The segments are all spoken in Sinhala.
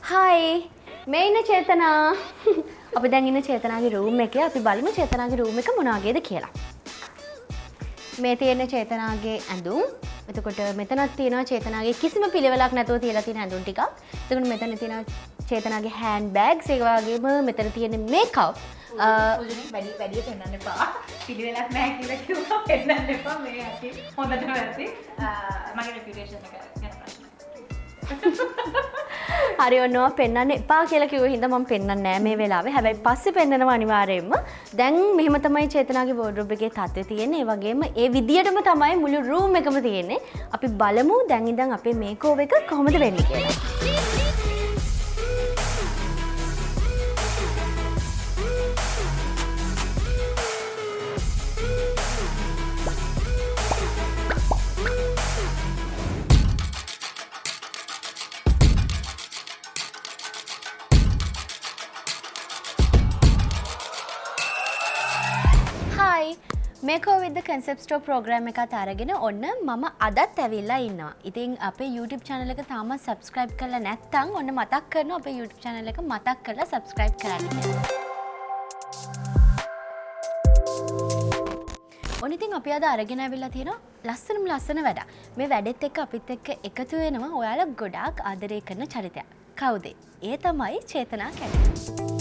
Hi, මේ ඉන්න චේතනා. අපි දැන් ඉන්න චේතනාගේ රූම් එකේ. අපි බලමු චේතනාගේ රූම් එක මොන වගේද කියලා. මේ තියෙන චේතනාගේ ඇඳුම්. එතකොට මෙතනක් තියෙනවා චේතනාගේ කිසිම පිළිවෙලක් නැතුව තියලා තියෙන ඇඳුම් ටිකක්. එතකොට මෙතන තියෙනවා චේතනාගේ හෑන්ඩ් බෑග්ස්. ඒ වගේම මෙතන තියෙන මේකප්. වැඩි පෙන්වන්න එපා. පිළිවෙලක් නැහැ කියලා කිව්වා පෙන්වන්න එපා. මේ ඇති හොඳටම ඇති. මගේ රෙපියුටේෂන් එක ගැන ප්‍රශ්න. හරි ඔන්නවා පෙන්වන්න එපා කියලා කිව්ව හින්දා මම පෙන්වන්නේ නැහැ මේ වෙලාවේ. හැබැයි පස්සේ පෙන්වනවා අනිවාර්යයෙන්ම. දැන් මෙහෙම තමයි චේතනාගේ වෝඩ්‍රොබ් එකේ තත්ත්වය තියෙන්නේ. ඒ වගේම ඒ විදියටම තමයි මුළු රූම් එකම තියෙන්නේ. අපි බලමු දැන් ඉඳන් අපේ මේකෝවර් එක කොහොමද වෙන්නේ කියලා. Makeover with the concept store program එකත් අරගෙන ඔන්න මම අදත් ඇවිල්ලා ඉන්නවා. ඉතින් අපේ YouTube channel එක තාමත් subscribe කරලා නැත්නම් ඔන්න මතක් කරනවා අපේ YouTube channel එක මතක් කරලා subscribe කරන්න කියලා. ඔන්න ඉතින් අපි අද අරගෙන ඇවිල්ලා තියෙනවා ලස්සන වැඩ. මේ වැඩෙත් එක්ක අපිත් එක්ක එකතු වෙනවා ඔයාලා ගොඩාක් ආදරය කරන චරිතයක්. කවුද? ඒ තමයි චේතනා කැටගොඩ.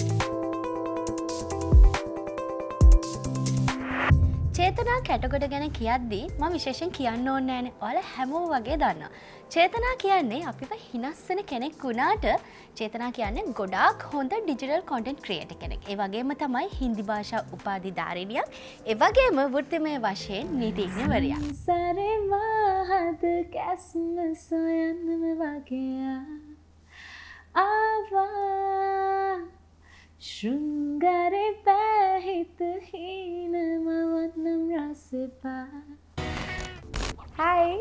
චේතනා කැටගොඩ ගැන කියද්දී මම විශේෂයෙන් කියන්න ඕනේ නැහැනේ. ඔයාලා හැමෝම වගේ දන්නවා. චේතනා කියන්නේ අපිව හිනස්සන කෙනෙක් වුණාට චේතනා කියන්නේ ගොඩාක් හොඳ ඩිජිටල් කන්ටෙන්ට් ක්‍රියේටර් කෙනෙක්. ඒ වගේම තමයි හින්දි භාෂා උපාධිධාරිණියක්. ඒ වගේම වෘත්තිමය වශයෙන් නීතිඥවරියක්. සරේ මහද කැස්ම සොයන්නම වගේ ආවා शृंगारे පැහිත හීනමවන්නම් රසපා. හයි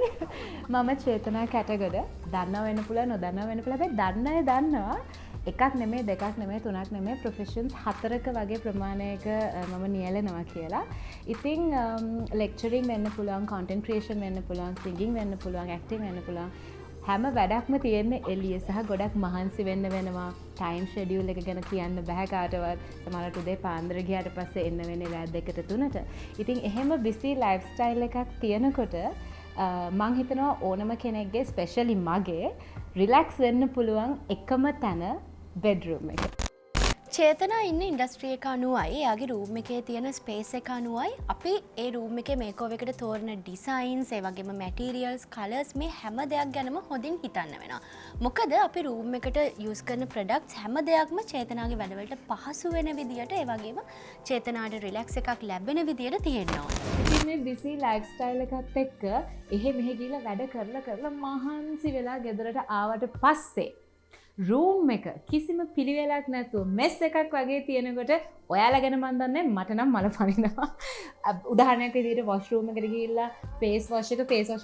මම චේතනා කැටගොඩ. දන්නව වෙන්න පුළුවන් නොදන්නව වෙන්න පුළුවන්. හැබැයි දන්න අය දන්නවා එකක් නෙමෙයි දෙකක් නෙමෙයි තුනක් නෙමෙයි ප්‍රොෆෙෂන්ස් 4ක වගේ ප්‍රමාණයක මම නියැලෙනවා කියලා. ඉතින් ලෙක්චරින් වෙන්න පුළුවන්, කන්ටෙන්ට් ක්‍රියේෂන් වෙන්න පුළුවන්, සිංගින් වෙන්න පුළුවන්, ඇක්ටිං වෙන්න පුළුවන්. හැම වැඩක්ම තියෙන්නේ එළිය සහ ගොඩක් මහන්සි වෙන්න වෙනවා. ටයිම් ෂෙඩියුල් එක ගැන කියන්න බෑ කාටවත්. සමහරවිට උදේ පාන්දර ගියාට පස්සේ එන්න වෙන්නේ රාත් 2ට 3ට. ඉතින් එහෙම බිසි ලයිෆ් ස්ටයිල් එකක් තියෙනකොට මං හිතනවා ඕනම කෙනෙක්ගේ ස්පෙෂලි මගේ රිලැක්ස් වෙන්න පුළුවන් එකම තැන බෙඩ්රූම් එක. චේතනා ඉන්න ඉන්ඩස්ට්‍රි එක අනුවයි එයාගේ රූම් එකේ තියෙන ස්පේස් එක අනුවයි අපි ඒ රූම් එකේ මේකෝවර් එකට තෝරන ඩිසයින්ස් ඒ වගේම මැටීරියල්ස් කලර්ස් මේ හැම දෙයක් ගැනම හොඳින් හිතන්න වෙනවා. මොකද අපි රූම් එකට යූස් කරන ප්‍රොඩක්ට්ස් හැම දෙයක්ම චේතනාගේ වැඩවලට පහසු වෙන විදියට ඒ වගේම චේතනාට රිලැක්ස් එකක් ලැබෙන විදියට තියෙනවා. ඉතින් මේ බිසි ලයිෆ් ස්ටයිල් එකත් එක්ක එහෙ මෙහෙ ගිහලා වැඩ කරලා මහන්සි වෙලා ගෙදරට ආවට පස්සේ රූම් එක කිසිම පිළිවෙලක් නැතුව මෙස් එකක් වගේ තියෙනකොට ඔයාලා ගැන මන් දන්නේ මට නම් මල පනිනවා. උදාහරණයක් විදිහට වොෂ් රූම් එකට ගිහිල්ලා ෆේස් වොෂ්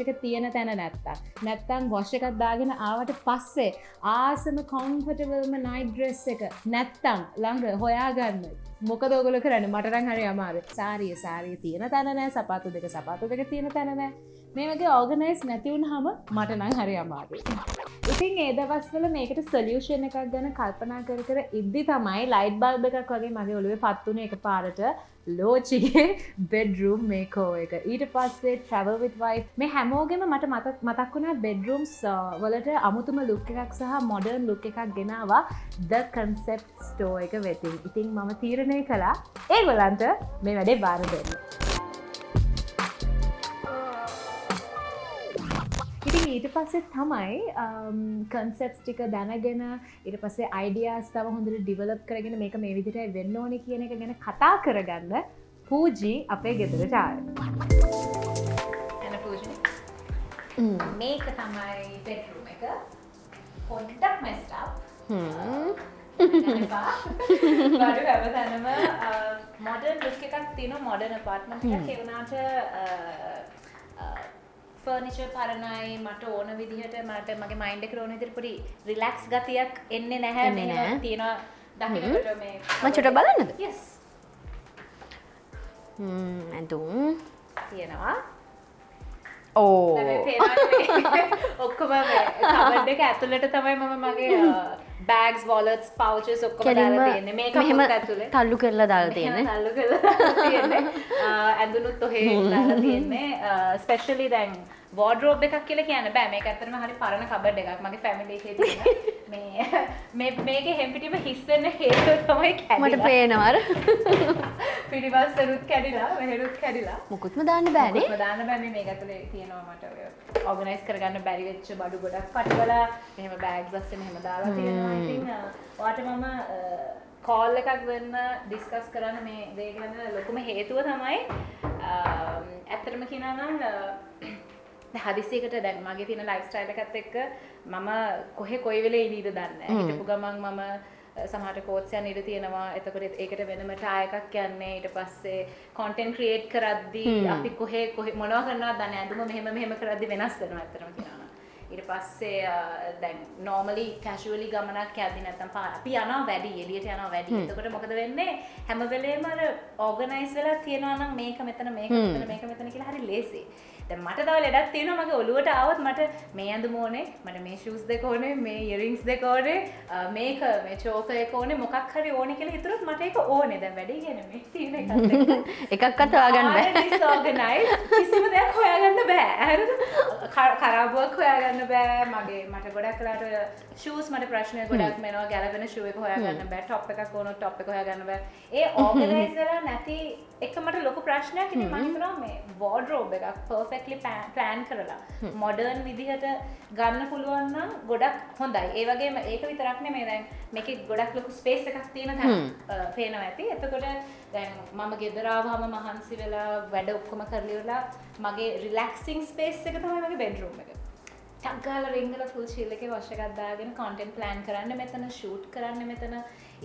එක තියෙන තැන නැත්තම් වොෂ් එකක් දාගෙන ආවට පස්සේ ආසම කම්ෆර්ටබල්ම නයිට් ඩ්‍රෙස් එක නැත්තම් ළඟ හොයාගන්න. මොකද ඔයගොල්ලෝ කරන්නේ? මට නම් හරි අමාරුයි. සාරිය තියෙන තැන නැහැ, සපාතු දෙක තියෙන තැන නැහැ. මේ වගේ ඕගනයිස් නැති වුනහම මට නම් හරි අමාරුයි. ඉතින් ඒ දවස්වල මේකට සොලියුෂන් එකක් ගැන කල්පනා කර ඉද්දි තමයි ලයිට් බල්බ් එකක් වගේ මගේ ඔළුවේ පත් වුණේ එකපාරට ලෝචිගේ බෙඩ්රූම් මේකෝවර් එක. ඊට පස්සේ travel with wife මේ හැමෝගෙම මට මතක් වුණා බෙඩ්රූම්ස් වලට අමුතුම ලුක් එකක් සහ මොඩර්න් ලුක් එකක් ගෙනාවා the concept store එක වෙතින්. ඉතින් මම තීරණය කළා ඒගොල්ලන්ට මේ වැඩේ බාර දෙන්න. ඉතින් ඊට පස්සේ තමයි කන්සෙප්ට්ස් ටික දැනගෙන ඊට පස්සේ අයිඩියාස් තව හොඳට ඩිවෙලොප් කරගෙන මේක මේ විදිහටයි වෙන්න ඕනේ කියන එක ගැන කතා කරගන්න පූජි අපේ ගෙදරට ආවා. එන පූජි. මේක තමයි බෙඩ්රූම් එක. පොඩ්ඩක් messed up. බඩු හැමතැනම මොඩර්න් ලුක් එකක් තියෙනවා මොඩර්න් අපාර්ට්මන්ට් එකක්. ඒ වුණාට ෆර්නිචර් පරණයි මට ඕන විදිහට මට මගේ මයින්ඩ් එකට ඕන විදිහට පොඩි රිලැක්ස් ගතියක් එන්නේ නැහැ. මේක තියෙනවා දකින්නකොට මේ මම චුට්ට බලන්නද? yes ඇඳුම් තියෙනවා. ඕ ඔක්කොම කබඩ් එක ඇතුළට තමයි මම මගේ bags, wallets, pouches ඔක්කොම දාලා තියෙන්නේ. මේක මොකක්ද ඇතුලේ? තල්ලු කරලා දාලා තියෙන්නේ. තල්ලු කරලා දාලා තියෙන්නේ. ඇඳුනුත් ඔහේ දාලා තියෙන්නේ. ස්පෙෂලි දැන් wardrobe එකක් කියලා කියන්න බෑ. මේක ඇත්තටම හරි පරණ කබඩ් එකක්. මගේ ෆැමිලි එකේ තියෙන. මේකේ හෙම්පිටිම හිස් වෙන්න හේතුව තමයි කැඩිලා. මට පේනවා අර. පිටිපස්සෙරුත් කැඩිලා, මෙහෙරුත් කැඩිලා. මොකුත්ම දාන්න බෑනේ. මොකුත්ම දාන්න බෑ. මේක ඇතුලේ තියෙනවා මට ඔය organize කරගන්න බැරි වෙච්ච බඩු ගොඩක් පටවලා එහෙම bags අස්සේ මෙහෙම දාලා තියෙනවා. ඉතින් ඔයාට මම කෝල් එකක් වෙන්න ඩිස්කස් කරන්න මේ දේ ගැන ලොකුම හේතුව තමයි ඇත්තටම කියනවා නම් හදිසියකට දැන් මගේ තියෙන ලයිෆ් ස්ටයිල් එකත් එක්ක මම කොයි වෙලේ ඉනීද දන්නේ නැහැ. හිටපු ගමන් මම සමහරට කෝට්ස් යන ඉඩ තියෙනවා. එතකොට ඒකට වෙනම ටාය එකක් යන්නේ. ඊට පස්සේ කන්ටෙන්ට් ක්‍රියේට් කරද්දී අපි කොහේ මොනවා කරනවද දන්නේ නැහැ. අඳුම මෙහෙම කරද්දී වෙනස් වෙනවා ඇත්තටම කියනවා. ඊට පස්සේ දැන් normally casually ගමනක් යද්දී නැත්තම් අපි යනවා වැඩි එළියට යනවා වැඩි. එතකොට මොකද වෙන්නේ? හැම වෙලේම අර organize වෙලා තියනවා නම් මේක මෙතන කියලා හරි ලේසි. දැන් මට තව ලඩක් තියෙනවා මගේ ඔළුවට ආවොත් මට මේ ඇඳුම ඕනේ, මට මේ shoes දෙක ඕනේ, මේ earrings දෙක ඕනේ, මේක මේ choker එක ඕනේ, මොකක් හරි ඕනේ කියලා හිතුනොත් මට ඒක ඕනේ. දැන් වැඩි කියන්නේ මේ තියෙන එකත් එක්ක එකක්වත් හොයාගන්න බෑ. disorganized කිසිම දෙයක් හොයාගන්න බෑ. හරිද? කරාබුවක් හොයාගන්න බෑ. මට ගොඩක් වෙලාට shoes මට ප්‍රශ්න ගොඩක් වෙනවා. ගැලපෙන shoe එක හොයාගන්න බෑ. top එකක් ඕනොත් top එක හොයාගන්න බෑ. ඒ organize වෙලා නැති එක මට ලොකු ප්‍රශ්නයක්. ඉතින් මම හිතනවා මේ wardrobe එකක් perfectly plan කරලා modern විදිහට ගන්න පුළුවන් නම් ගොඩක් හොඳයි. ඒ වගේම ඒක විතරක් නෙමෙයි දැන් මේකේ ගොඩක් ලොකු space එකක් තියෙන තැන පේනවා ඇති. එතකොට දැන් මම ගෙදර ආවම මහන්සි වෙලා වැඩ ඔක්කොම කරලා ඉවරලා මගේ relaxing space එක තමයි මගේ bedroom එක. ටක් ගාලා ring වල full chill එකේ wash එකක් දාගෙන content plan කරන්න මෙතන shoot කරන්න මෙතන.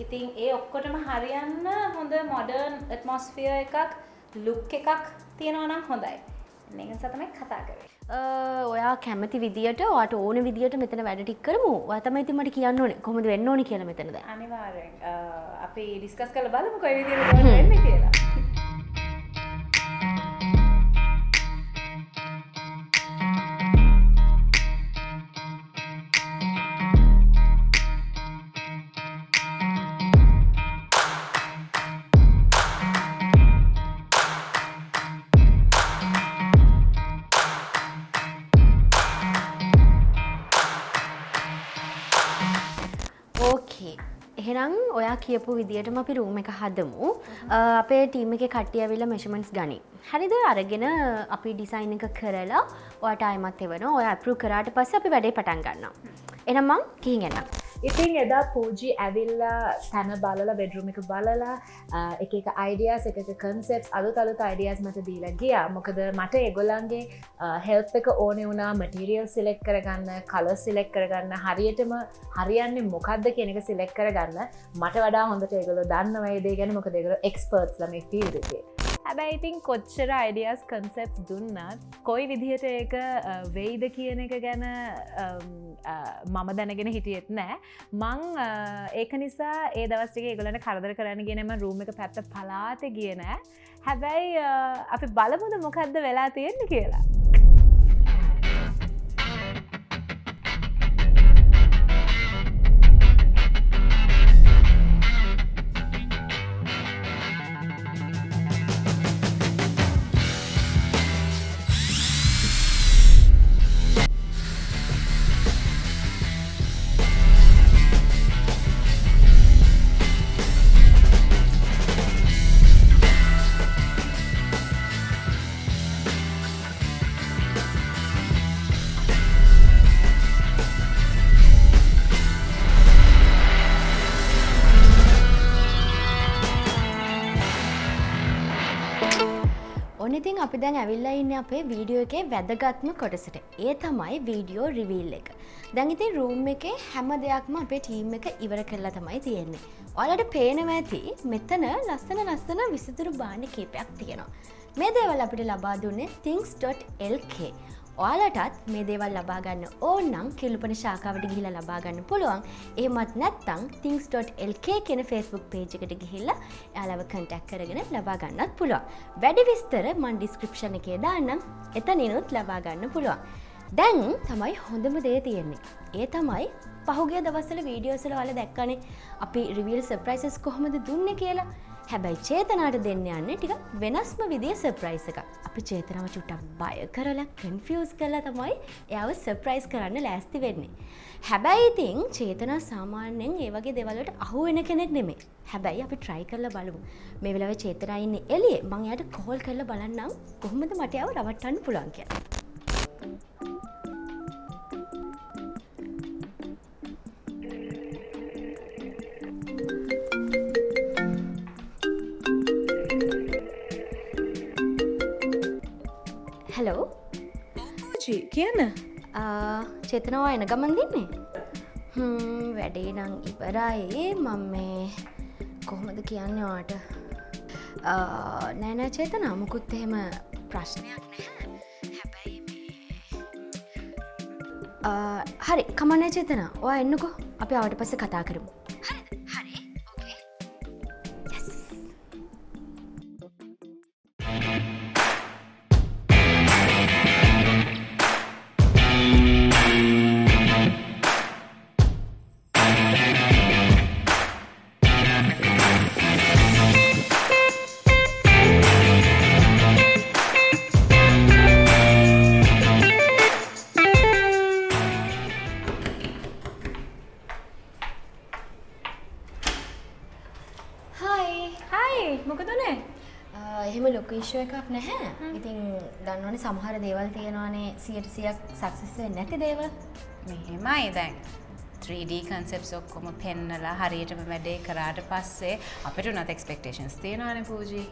ඉතින් ඒ ඔක්කොටම හරියන්න හොඳ modern atmosphere එකක් look එකක් තියෙනවා නම් හොඳයි. මේක නිසා තමයි කතා කරේ. ඔයා කැමති විදියට ඔයාට ඕන විදියට මෙතන වැඩ ටික කරමු. ඔයා තමයි ඉතින් මට කියන්න ඕනේ කොහොමද වෙන්න ඕනේ කියලා මෙතන දැන්. අනිවාර්යෙන්. අපි ඩිස්කස් කරලා බලමු කොයි විදියට වෙන්නේ කියලා. එහෙනම් ඔයා කියපු විදියටම අපි රූම් එක හදමු. අපේ ටීම් එකේ කට්ටිය ඇවිල්ලා මෙෂර්මන්ට්ස් ගනි. හරිද? අරගෙන අපි ඩිසයින් එක කරලා ඔයාට ආයෙමත් එවනවා. ඔයා අප්‍රූව් කරාට පස්සේ අපි වැඩේ පටන් ගන්නවා. එහෙනම් මං ගිහින් එන්නම්. ඉතින් එදා පූජි ඇවිල්ලා තැන බලලා බෙඩ්රූම් එක බලලා එක ideas එක concepts අලුත් ideas මට දීලා ගියා. මොකද මට ඒගොල්ලන්ගේ help එක ඕනේ වුණා material select කරගන්න, color select කරගන්න, හරියටම හරියන්නේ මොකද්ද කියන එක select කරගන්න. මට වඩා හොඳට ඒගොල්ලෝ දන්නවා ඒ දේ ගැන. මොකද ඒගොල්ලෝ experts ලා මේ field එකේ. හැබැයි ඉතින් කොච්චර ideas concepts දුන්නත් කොයි විදිහට ඒක වෙයිද කියන එක ගැන මම දැනගෙන හිටියෙත් නෑ. මං ඒක නිසා ඒ දවස් ටිකේ ඒගොල්ලන්ට කරදර කරන්න ගියේ නෑ. මම රූම් එක පැත්ත පලාතේ ගියේ නෑ. හැබැයි අපි බලමුද මොකද්ද වෙලා තියෙන්නේ කියලා. ඉතින් අපි දැන් ඇවිල්ලා ඉන්නේ අපේ වීඩියෝ එකේ වැදගත්ම කොටසට. ඒ තමයි වීඩියෝ රිවීල් එක. දැන් ඉතින් රූම් එකේ හැම දෙයක්ම අපේ ටීම් එක ඉවර කරලා තමයි තියෙන්නේ. ඔයාලට පේනවා ඇති මෙතන ලස්සන විසිතුරු භාණ්ඩ කීපයක් තියෙනවා. මේ දේවල් අපිට ලබා දුන්නේ things.lk. ඔයාලටත් මේ දේවල් ලබා ගන්න ඕන නම් කිලුපන ශාඛාවට ගිහිල්ලා ලබා ගන්න පුළුවන්. එහෙමත් නැත්නම් things.lk කියන Facebook page එකට ගිහිල්ලා එයාලව contact කරගෙන ලබා ගන්නත් පුළුවන්. වැඩි විස්තර මම description එකේ දාන්නම්. එතනිනුත් ලබා ගන්න පුළුවන්. දැන් තමයි හොඳම දේ තියෙන්නේ. ඒ තමයි පහුගිය දවස්වල වීඩියෝස් වල ඔයාලා දැක්කනේ අපි රිවීල් සර්ප්‍රයිසස් කොහොමද දුන්නේ කියලා. හැබැයි චේතනාට දෙන්න යන්නේ ටික වෙනස්ම විදිහේ සර්ප්‍රයිස් එකක්. අපි චේතනාව චුට්ටක් බය කරලා කන්ෆියුස් කරලා තමයි එයාව සර්ප්‍රයිස් කරන්න ලෑස්ති වෙන්නේ. හැබැයි ඉතින් චේතනා සාමාන්‍යයෙන් ඒ වගේ දේවල් වලට අහු වෙන කෙනෙක් නෙමෙයි. හැබැයි අපි try කරලා බලමු. මේ වෙලාවේ චේතනා ඉන්නේ එළියේ. මම එයාට කෝල් කරලා බලන්නම් කොහොමද මට එයාව රවට්ටන්න පුළුවන් කියලා. හලෝ කියන්න චේතනවා එන ගමන් දෙන්නේ වැඩේ නම් ඉවරයි මම මේ කොහොමද කියන්නේ ඔයාට නෑ නෑ චේතනා මොකුත් එහෙම ප්‍රශ්නයක් නැහැ හැබැයි මේ හරි කමන්නේ චේතනා ඔයා එන්නකෝ අපි ආවට පස්සේ කතා කරමු හරිද හරි ඕකේ යස් එහෙම ලොකු ඉෂුව එකක් නැහැ. ඉතින් දන්නවනේ සමහර දේවල් තියෙනවානේ 100% සක්සස් වෙන්නේ නැති දේවල්. මෙහෙමයි දැන් 3D concepts ඔක්කොම පෙන්නලා හරියටම වැඩේ කරාට පස්සේ අපිට උනත් expectations තියෙනවානේ පූජි.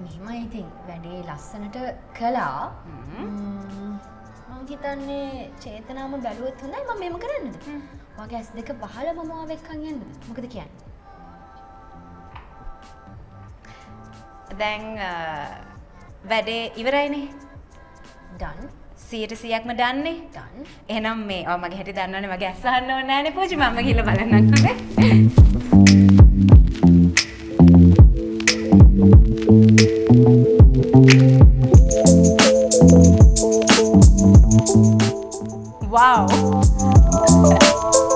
මෙහෙමයි ඉතින් වැඩේ ලස්සනට කළා. මම හිතන්නේ චේතනාම බැලුවොත් හොඳයි මම මෙහෙම කරන්නද? ඔයාගේ ඇස් දෙක වහලා මම ආව එක්කන් යන්නද? මොකද කියන්නේ? දැන් වැඩේ ඉවරයිනේ. done 100%ක්ම done. done. එහෙනම් මේ ඔය මගේ හැටි දන්නවනේ මගේ ඇස් අහන්න ඕනේ නෑනේ පූජි මම ගිහලා බලන්නම් හොඳේ. wow.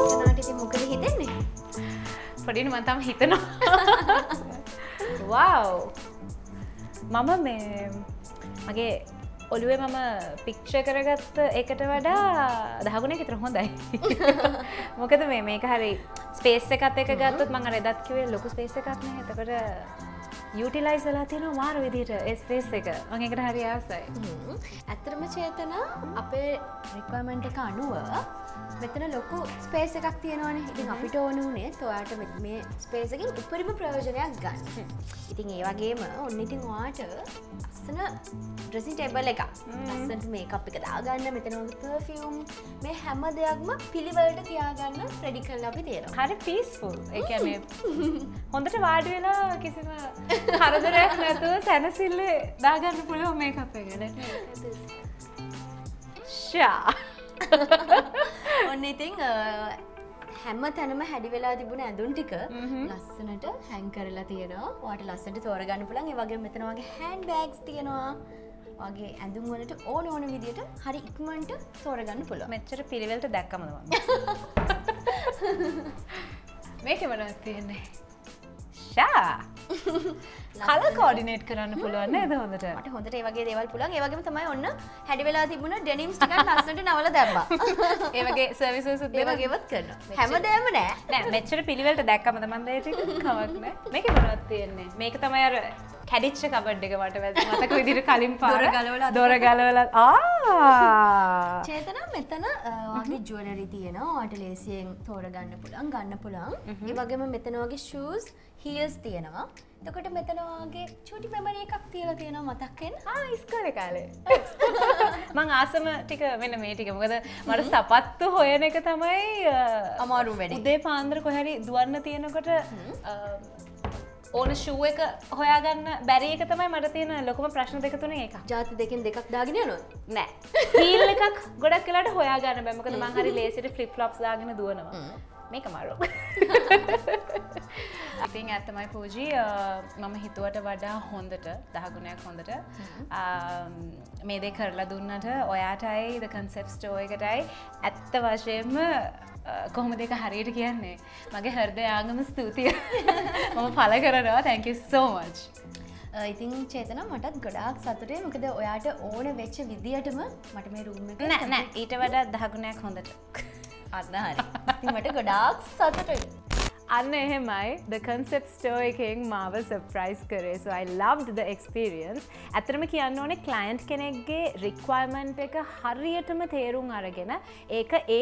චේතනාට ඉතින් මොකද හිතෙන්නේ? පොඩිනේ මම තාම හිතනවා. wow. මම මේ මගේ ඔළුවේ මම පික්චර් කරගත්ත එකට වඩා 10 ගුණයක් විතර හොඳයි. මොකද මේක හරි ස්පේස් එකත් එක්ක ගත්තොත් මම අර එදත් කිව්වේ ලොකු ස්පේස් එකක් නේ. එතකොට යූටිලයිස් වෙලා තියෙනවා මාර විදිහට ඒ ස්පේස් එක. මම ඒකට හරි ආසයි. ඇත්තටම චේතනා අපේ රික්වයර්මන්ට් එක අනුව මෙතන ලොකු ස්පේස් එකක් තියෙනවානේ. ඉතින් අපිට ඕන උනේ ඔයාට මේ ස්පේස් එකෙන් උපරිම ප්‍රයෝජනයක් ගන්න. ඉතින් ඒ වගේම ඔන්න ඉතින් ඔයාට ලස්සන ඩ්‍රෙසින් ටේබල් එකක්. ලස්සනට මේකප් එක දාගන්න මෙතන වගේ පර්ෆියුම් මේ හැම දෙයක්ම පිළිවෙලට තියාගන්න රෙඩි කරලා අපි තියෙනවා. හරි පීස්ෆුල්. ඒ කියන්නේ හොඳට වාඩි වෙලා කිසිම කරදරයක් නැතුව සැනසille දාගන්න පුළුවන් මේකප් එක නේද? ෂා. ඔන්න ඉතින් හැම තැනම හැඩි වෙලා තිබුණ ඇඳුම් ටික ලස්සනට හැං කරලා තියෙනවා. ඔයාට ලස්සනට තෝරගන්න පුළුවන්. ඒ වගේම මෙතන වගේ හෑන්ඩ් බෑග්ස් තියෙනවා. වගේ ඇඳුම් වලට ඕන විදියට හරි ඉක්මනට තෝරගන්න පුළුවන්. මෙච්චර පිළිවෙලට දැක්කමද මම? මේකේ මොනවද තියෙන්නේ? ෂා. කලර් කෝඩිනේට් කරන්න පුළුවන් නේද හොඳට? මට හොඳට ඒ වගේ දේවල් පුළුවන්. ඒ වගේම තමයි ඔන්න හැඩි වෙලා තිබුණ ඩෙනිම්ස් ටිකක් ලස්සනට නවලා දැම්මා. ඒ වගේ සර්විසස් උත් ඒ වගේවත් කරනවා. හැමදේම නෑ. නෑ මෙච්චර පිළිවෙලට දැක්කමද මන් දෙයට කමක් නෑ. මේකේ මොනවද තියෙන්නේ? මේක තමයි අර කැඩිච්ච කබඩ් එක මට මතක විදිහට කලින් පාර දොර ගලවලා චේතනා මෙතන වගේ ජුවලරි තියෙනවා. ඔයාට ලේසියෙන් තෝරගන්න පුළුවන්, ගන්න පුළුවන්. ඒ වගේම මෙතන වගේ shoes, heels තියෙනවා. එතකොට මෙතන වගේ චූටි මෙමරි එකක් තියලා තියෙනවා මතක් වෙන. ඉස්කෝලේ කාලේ. මං ආසම ටික මෙන්න මේ ටික. මොකද මට සපත්තු හොයන එක තමයි අමාරු වැඩේ. උදේ පාන්දර කොහේ හරි දුවන්න තියෙනකොට ඕන ෂූ එක හොයාගන්න බැරි එක තමයි මට තියෙන ලොකුම ප්‍රශ්න දෙක තුනේ එකක්. ජාති දෙකෙන් දෙකක් දාගෙන යනවද? නෑ. හීල් එකක් ගොඩක් වෙලාට හොයාගන්න බෑ. මොකද මං හරි ලේසියට ෆ්ලිප් ෆ්ලොප්ස් දාගෙන දුවනවා. මේක මාරු. ඉතින් ඇත්තමයි පූජි මම හිතුවට වඩා හොඳට 10 ගුණයක් හොඳට මේ දේ කරලා දුන්නට ඔයාටයි the concept store එකටයි ඇත්ත වශයෙන්ම කොහොමද ඒක හරියට කියන්නේ මගේ හෘදයාංගම ස්තුතියි මම පළ කරනවා thank you so much ඉතින් චේතන මටත් ගොඩාක් සතුටේ මොකද ඔයාට ඕන වෙච්ච විදියටම මට මේ රූම් එක නෑ ඊට වඩා 10 ගුණයක් හොඳට අන්න හරි ඉතින් මට ගොඩාක් සතුටුයි අන්න එහෙමයි the concept store එකෙන් මාව surprise කරේ so I loved the experience ඇත්තටම කියන්න ඕනේ client කෙනෙක්ගේ requirement එක හරියටම තේරුම් අරගෙන ඒක ඒ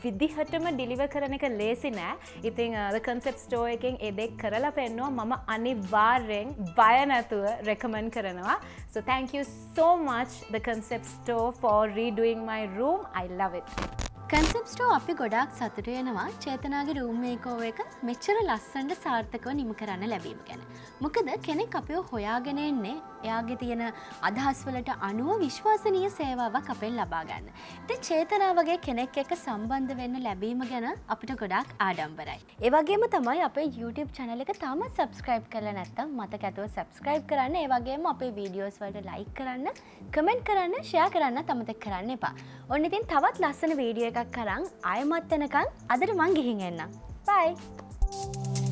විදිහටම deliver කරන එක ලේසි නෑ ඉතින් the concept store එකෙන් ඒ දෙක කරලා පෙන්නුවා මම අනිවාර්යෙන් බය නැතුව recommend කරනවා so thank you so much the concept store for redoing my room I love it concept store අපි ගොඩාක් සතුටු වෙනවා චේතනාගේ රූම් මේකෝවර් එක මෙච්චර ලස්සනට සාර්ථකව නිම කරන්න ලැබීම ගැන. මොකද කෙනෙක් අපිව හොයාගෙන එන්නේ එයාගේ තියෙන අදහස් වලට අනුව විශ්වාසනීය සේවාවක් අපෙන් ලබා ගන්න. ඉතින් චේතනා වගේ කෙනෙක් එක්ක සම්බන්ධ වෙන්න ලැබීම ගැන අපිට ගොඩාක් ආඩම්බරයි. ඒ වගේම තමයි අපේ YouTube channel එක තාමත් subscribe කරලා නැත්නම් මතක ඇතුව subscribe කරන්න. ඒ වගේම අපේ videos වලට like කරන්න, comment කරන්න, share කරන්න අමතක කරන්න එපා. ඔන්න ඉතින් තවත් ලස්සන වීඩියෝ එකක් කරන් ආයමත් වෙනකන් අදට මං ගිහින් එන්නම්. bye